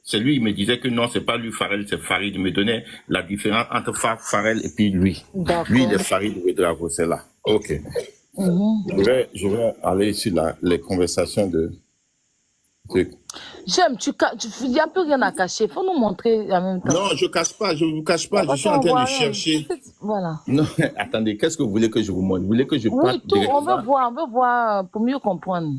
C'est lui, il me disait que non, c'est pas lui, Pharrell, c'est Farid. Il me donnait la différence entre Pharrell et puis lui. Lui, il est Farid Ouedraogo, c'est là. Ok. Je vais aller sur les conversations de... J'aime, il n'y a plus rien à cacher. Il faut nous montrer en même temps. Non, je ne vous cache pas. Je suis en train de chercher. Voilà. Non, attendez, qu'est-ce que vous voulez que je vous montre? Vous voulez que je parte tout, on veut voir pour mieux comprendre.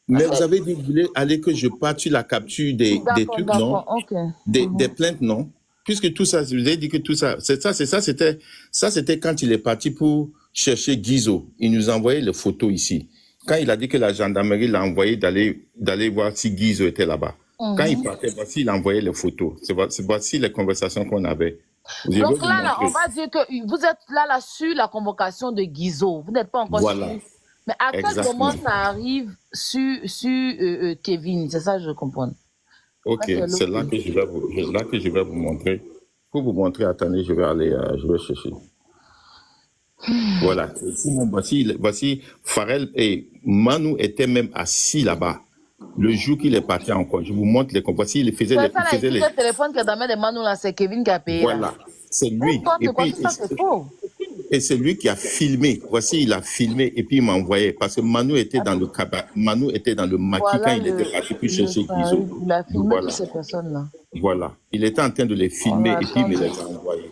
Mais vous avez dit que vous voulez aller que je parte sur la capture des trucs, non? Okay. Des plaintes, non? Puisque tout ça, vous avez dit que tout ça, c'était quand il est parti pour chercher Guizot. Il nous a envoyé les photos ici. Quand il a dit que la gendarmerie l'a envoyé d'aller voir si Guizot était là-bas. Quand il partait, voici, il a envoyé les photos. Voici les conversations qu'on avait. Donc là, on va dire que vous êtes là sur la convocation de Guizot. Vous n'êtes pas encore sur... Mais à quel moment ça arrive sur Kevin? C'est ça que je comprends. Ok, c'est là que je vais vous montrer. Pour vous montrer, attendez, je vais chercher. Voilà. Voici Pharrell et Manu étaient même assis là-bas. Le jour qu'il est parti encore, je vous montre les voici, il faisait les le téléphone qui est dans les Manu là, c'est Kevin qui a payé. Voilà, c'est lui. Et c'est lui qui a filmé. Voici, il a filmé et puis il m'a envoyé parce que Manu était dans le maquis quand il était parti pour chercher Guizot. Il a filmé toutes ces personnes-là. Voilà, il était en train de les filmer et puis il me les a envoyés.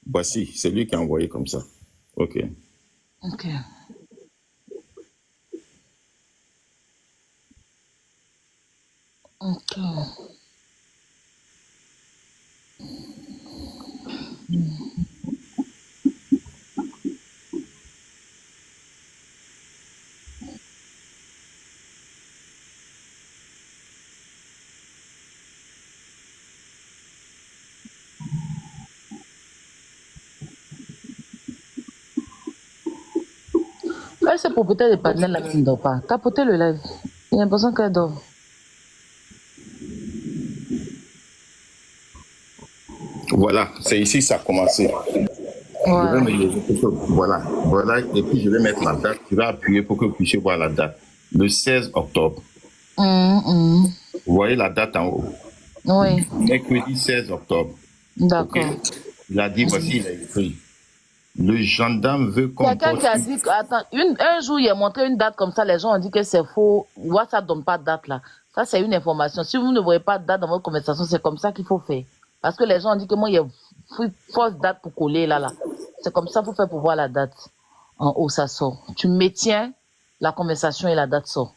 Voici, c'est lui qui a envoyé comme ça. Ok. Ok. Ok. Elle s'est pour peut-être épargner la même ne dort pas. Tapoter le live. Il y a l'impression qu'elle dort. Voilà, c'est ici que ça a commencé. Voilà. Et puis je vais mettre la date. Je vais appuyer pour que vous puissiez voir la date. Le 16 octobre. Vous voyez la date en haut? Oui. Mercredi 16 octobre. D'accord. Okay. Il a dit, voici, il a écrit. Le gendarme veut qu'on... Quelqu'un qui a dit, attends, un jour, il a montré une date comme ça, les gens ont dit que c'est faux. WhatsApp ne donne pas de date là. Ça, c'est une information. Si vous ne voyez pas de date dans votre conversation, c'est comme ça qu'il faut faire. Parce que les gens ont dit que moi, il y a une fausse date pour coller là. C'est comme ça qu'il faut faire pour voir la date. En haut, ça sort. Tu maintiens la conversation et la date sort.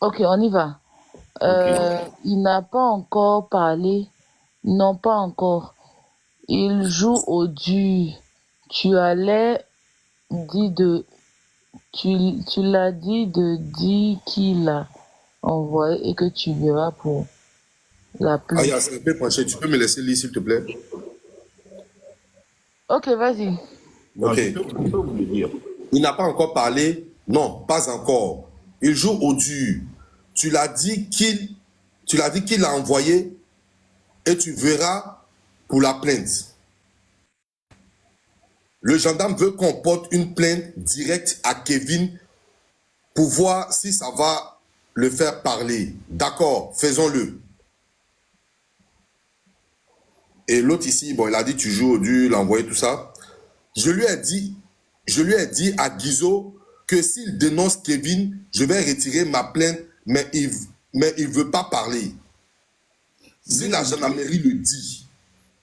Ok, on y va. Il n'a pas encore parlé. Non, pas encore. Il joue au dur. Tu allais dire tu l'as dit de dire qu'il a envoyé et que tu verras pour la plainte. Ah, c'est un peu penché. Tu peux me laisser lire, s'il te plaît? Ok, vas-y. Ok. Il n'a pas encore parlé. Non, pas encore. Il joue au dur. Tu l'as dit qu'il a envoyé et tu verras pour la plainte. Le gendarme veut qu'on porte une plainte directe à Kevin pour voir si ça va le faire parler. D'accord, faisons-le. Et l'autre ici, bon, il a dit tu joues au dur, il a envoyé tout ça. Je lui ai dit à Guizot que s'il dénonce Kevin, je vais retirer ma plainte, mais il veut pas parler. Si la gendarmerie le dit.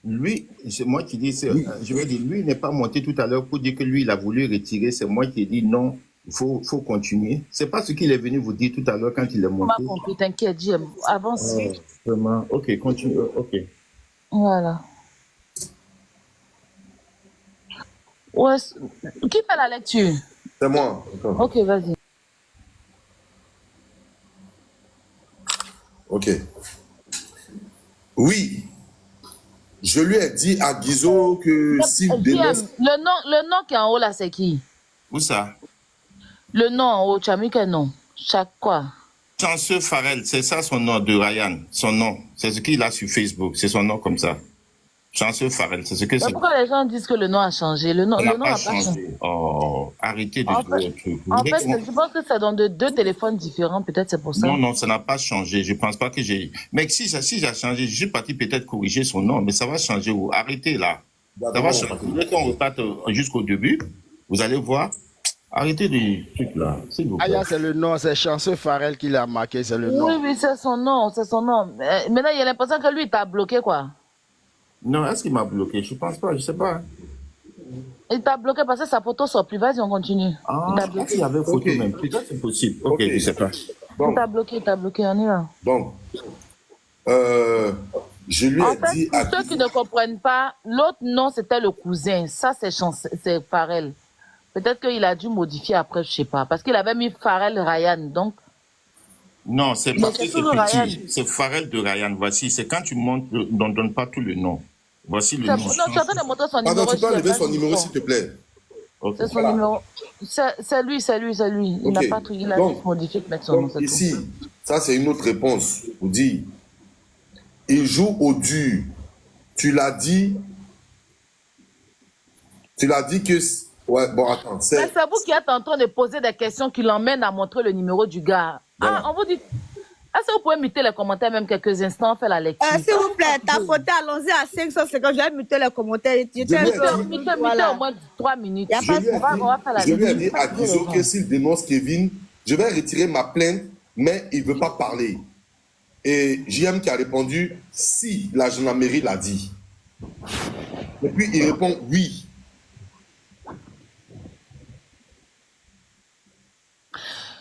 Lui, c'est moi qui dis, je vais dire, lui, il n'est pas monté tout à l'heure pour dire que lui, il a voulu retirer. C'est moi qui ai dit non, il faut continuer. C'est pas ce qu'il est venu vous dire tout à l'heure quand il est monté. On m'a compris, t'inquiète, Jim. Avance. Vraiment, ok, continue, ok. Voilà. Ouais, qui fait la lecture? C'est moi. Ok, vas-y. Ok. Oui. Je lui ai dit à Guizot que s'il dénonce... Le nom qui est en haut là, c'est qui? Où ça? Le nom en haut, tu as mis quel nom? Chaque quoi? Chanceux Pharrell, c'est ça son nom de Ryan. Son nom. C'est ce qu'il a sur Facebook. C'est son nom comme ça. Chanceux Farel, c'est ce que Mais c'est. pourquoi les gens disent que le nom a changé? Le nom Ça n'a n'a pas pas changé. changé. Oh, arrêtez de En jouer au fait, truc. Vous voulez qu'on- je pense que c'est dans deux téléphones différents, peut-être c'est pour ça. Non, non, ça n'a pas changé. Je pense pas que j'ai. Mais si j'ai changé, je suis parti peut-être corriger son nom, mais ça va changer. Arrêtez là. Ça va changer. Vous voulez qu'on reparte jusqu'au début? Vous allez voir. Arrêtez des trucs là, s'il vous plaît. Aya, c'est le nom, c'est Chanceux Farel qui l'a marqué, c'est le nom. Oui, oui, c'est son nom, c'est son nom. Maintenant, il y a l'impression que lui, il t'a bloqué, quoi. Non, est-ce qu'il m'a bloqué? Je pense pas, je sais pas. Il t'a bloqué parce que sa photo sort plus. Vas-y, on continue. Ah, Il t'a bloqué. il y avait photo Ok. même. Peut-être c'est possible. Ok, Ok. je sais pas. Il Donc, t'a bloqué, on y va. donc je lui En ai fait, dit pour à ceux qui ne comprennent pas, l'autre nom, c'était le cousin. Ça, c'est Farel. Peut-être qu'il a dû modifier après, je sais pas. Parce qu'il avait mis Farel Ryan. Donc, Non, c'est mais parce que c'est c'est toujours Ryan. petit. C'est Farel de Ryan. Voici, c'est quand tu montes, on ne donne pas tout le nom. Voici le Non, nom. tu es en train de montrer son Pardon, numéro. tu peux enlever JM, son vas-y, numéro, bon. s'il te plaît. Ok. C'est son Voilà. numéro. C'est lui. Il Ok. n'a pas tout. Il a Donc- juste modifié pour mettre son nom, Donc c'est tout. ici, ça c'est une autre réponse. Vous dit, il joue au dur. Tu l'as dit que... Ouais, bon, attends. Mais C'est... c'est vous qui êtes en train de poser des questions qui l'emmènent à montrer le numéro du gars. Voilà. Ah, on vous dit. Est-ce que vous pouvez muter les commentaires même quelques instants, on fait la lecture? S'il vous plaît, ta photo, allons-y à 550. Je vais muter les commentaires. Je lui ai dit- Muter Voilà. au moins 3 minutes. Y a Je pas lui ai On va faire la dit, je lui ai lecture. dit à Guizot que s'il dénonce Kevin, je vais retirer ma plainte, mais il ne veut pas parler. Et JM qui a répondu, si la gendarmerie l'a dit. Et puis il répond oui.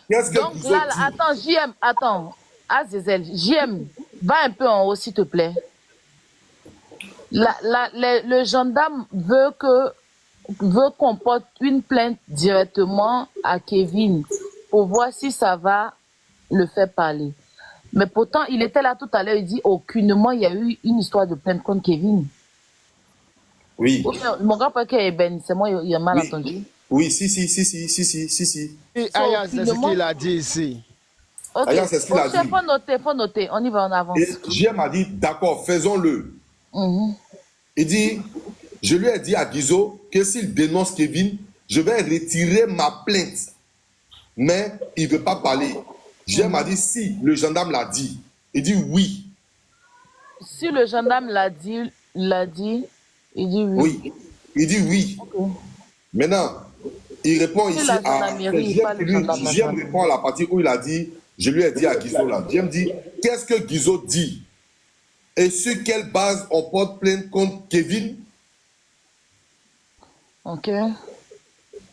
Qu'est-ce que Donc Guizot là, dit? attends, JM, attends. Azizel, JM, va un peu en haut, s'il te plaît. Le gendarme veut qu'on porte une plainte directement à Kevin pour voir si ça va le faire parler. Mais pourtant, il était là tout à l'heure, il dit aucunement il y a eu une histoire de plainte contre Kevin. Oui. Ou bien, mon grand frère qui est Ben, c'est moi, il a mal Oui. entendu. Oui, si. Et Aya, c'est ce qu'il a dit ici. Ok, Regarde, c'est ce qu'il a ok, dit. faut noter, on y va, on avance. Et JM a dit, d'accord, faisons-le. Mhm. Il dit, je lui ai dit à Guizot que s'il dénonce Kevin, je vais retirer ma plainte. Mais il ne veut pas parler. JM a dit, si le gendarme l'a dit. Il dit oui. Si le gendarme l'a dit, il dit oui. Oui. Il dit oui. Ok. Maintenant, il répond C'est ici la à... gendarmerie, pas le gendarme JM national. répond à la partie où il a dit, je lui ai dit à Guizot là. JM dit, qu'est-ce que Guizot dit? Et sur quelle base on porte plainte contre Kevin? Ok.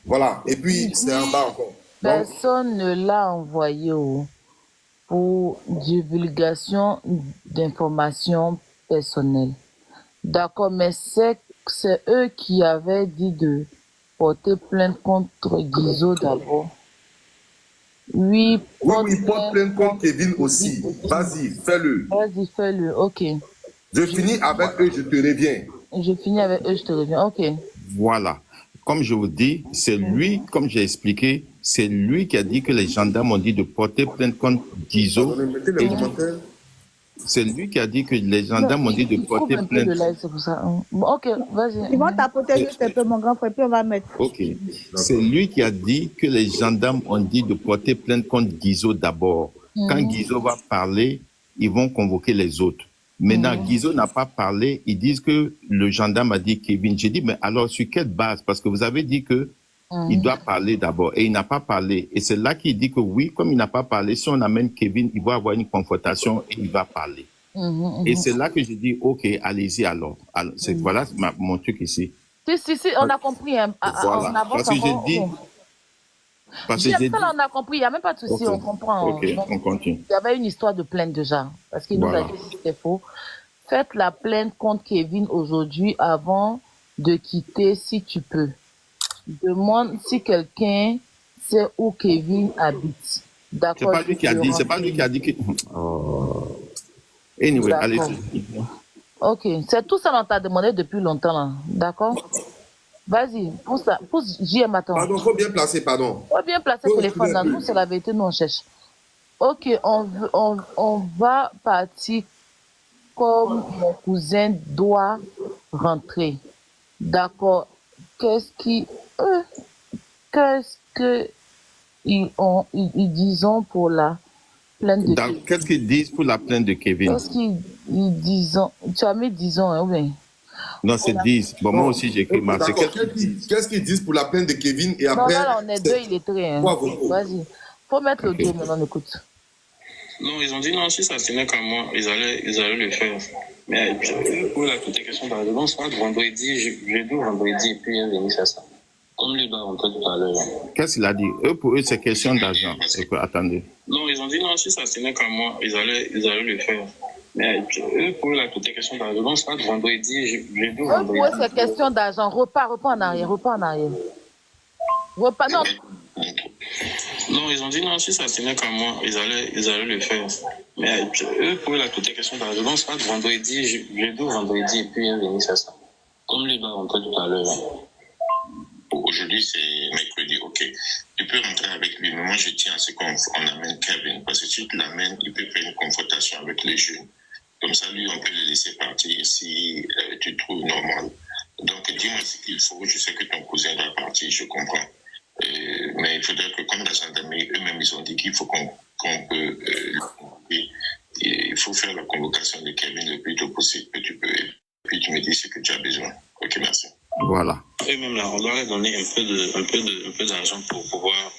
Voilà. Et puis, c'est en bas encore. Donc, Personne ne l'a envoyé pour divulgation d'informations personnelles. D'accord, mais c'est eux qui avaient dit de porter plainte contre Guizot d'abord. Oui, oui, porte plainte contre Kevin aussi. Vas-y, fais-le. Vas-y, fais-le. Ok. Je finis avec eux, je te reviens. Je finis avec eux, je te reviens. Ok. Voilà. Comme je vous dis, c'est lui, comme j'ai expliqué, c'est lui qui a dit que les gendarmes ont dit de porter plainte contre Guizot. Attendez, mettez les commentaires. C'est lui qui a dit que les gendarmes ont dit de Il trouve porter un peu de plainte. live, c'est pour ça. Bon, ok, vas-y. Ils vont tapoter juste un peu, mon grand frère, puis on va mettre. Ok. C'est lui qui a dit que les gendarmes ont dit de porter plainte contre Guizot d'abord. Quand Guizot va parler, ils vont convoquer les autres. Maintenant, Guizot n'a pas parlé. Ils disent que le gendarme a dit Kevin. J'ai dit, mais alors sur quelle base? Parce que vous avez dit que il doit parler d'abord et il n'a pas parlé. Et c'est là qu'il dit que oui, comme il n'a pas parlé, si on amène Kevin, il va avoir une confrontation et il va parler. Et c'est là que j'ai dit, ok, allez-y alors. Voilà mon truc ici. Si, on a compris. Hein. Voilà. On avance Parce que j'ai encore. dit. Parce que J'ai j'ai dit. ça, on a compris, il n'y a même pas de souci, Ok. on comprend. Ok, Donc, on continue. il y avait une histoire de plainte déjà, parce qu'il nous Voilà. a dit que c'était faux. Faites la plainte contre Kevin aujourd'hui avant de quitter si tu peux. Demande si quelqu'un sait où Kevin habite. C'est D'accord. pas lui qui a dit, c'est pas lui qui a dit que. Oh. Anyway, allez. D'accord. Ok, c'est tout ça qu'on t'a demandé depuis longtemps, là. D'accord? Vas-y, pousse JM, attends. Pardon, faut bien placer, pardon. On va bien placer le téléphone là. Nous, c'est la vérité, nous on cherche. Ok, on va partir comme mon cousin doit rentrer. D'accord. Qu'est-ce que ils disent pour la plainte de Kevin? Qu'est-ce qu'ils disent pour la plainte de Kevin? Qu'est-ce qu'ils disent? Tu as mis disons, hein, oui. Non, c'est 10. Bon, moi aussi, j'ai écrit ma. Qu'est-ce qu'ils disent pour la plainte de Kevin et après... Non, là, on est deux, il est très. Hein. Vas-y. Faut mettre le dos maintenant, on écoute. Non, ils ont dit non, si ça tenait qu'à moi, ils allaient le faire. Mais pour la toute question d'argent, soit vendredi, jeudi ou vendredi, et puis ils viennent faire ça. Comme lui doit rentrer tout à l'heure. Qu'est-ce qu'il a dit? Pour eux, c'est question d'argent. Attendez. Non, ils ont dit non, si ça tenait qu'à moi, ils allaient le faire. Mais pour la toute question d'argent, soit vendredi, jeudi ou vendredi. Pour eux, c'est question d'argent. Repars en arrière. Non. Non, ils ont dit non, si ça tenait qu'à moi, ils allaient le faire. Mais pour la toute question d'argent, soit vendredi, jeudi ou vendredi, et puis ils viennent faire ça. Comme lui doit rentrer tout à l'heure. Aujourd'hui, c'est mercredi, ok. Tu peux rentrer avec lui, mais moi, je tiens à ce qu'on amène Kevin. Parce que si tu l'amènes, il peut faire une confrontation avec les jeunes. Comme ça, lui, on peut le laisser partir si tu trouves normal. Donc, dis-moi ce qu'il faut. Je sais que ton cousin doit partir, je comprends. Mais il faudrait que, comme la gendarmerie, eux-mêmes, ils ont dit qu'il faut qu'on peut... il faut faire la convocation de Kevin le plus tôt possible que tu peux. Et puis, tu me dis ce que tu as besoin. Ok, merci. Voilà. Eux-mêmes, là, on doit leur donner un peu d'argent pour pouvoir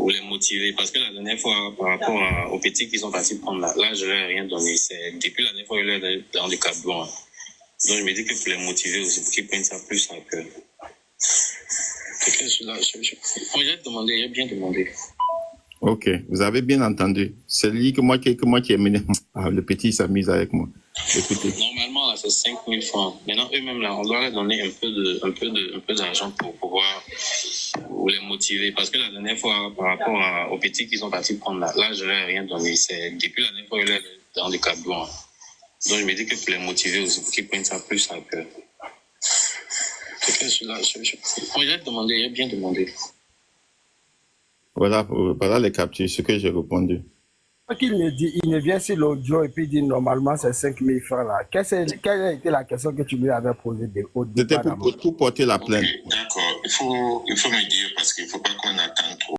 les motiver. Parce que la dernière fois, par rapport aux petits qui sont partis prendre là, je leur ai rien donné. C'est depuis la dernière fois, je leur ai donné dans le câble blanc. Donc, je me dis que pour les motiver aussi, pour qu'ils prennent ça plus à cœur. J'ai demandé, j'ai bien demandé. Ok, vous avez bien entendu. C'est lui que moi qui ai mené. Ah, le petit s'amuse avec moi. Écoutez. Normalement, là, c'est 5 000 francs. Maintenant, eux-mêmes, là, on doit leur donner un peu d'argent pour pouvoir les motiver. Parce que la dernière fois, par rapport aux petits qui sont partis prendre là, je leur ai rien donné. C'est depuis la dernière fois, je leur ai donné dans le câble blanc. Donc, je me dis que pour les motiver aussi, pour qu'ils prennent ça plus à cœur. J'ai demandé, j'ai bien demandé. Voilà les captures, ce que j'ai répondu. Il ne vient sur l'audio et puis il dit normalement c'est 5 000 francs là. Quelle a été la question que tu lui avais posée au départ? C'était pour porter la plainte. Okay, d'accord, il faut me dire parce qu'il ne faut pas qu'on attende trop.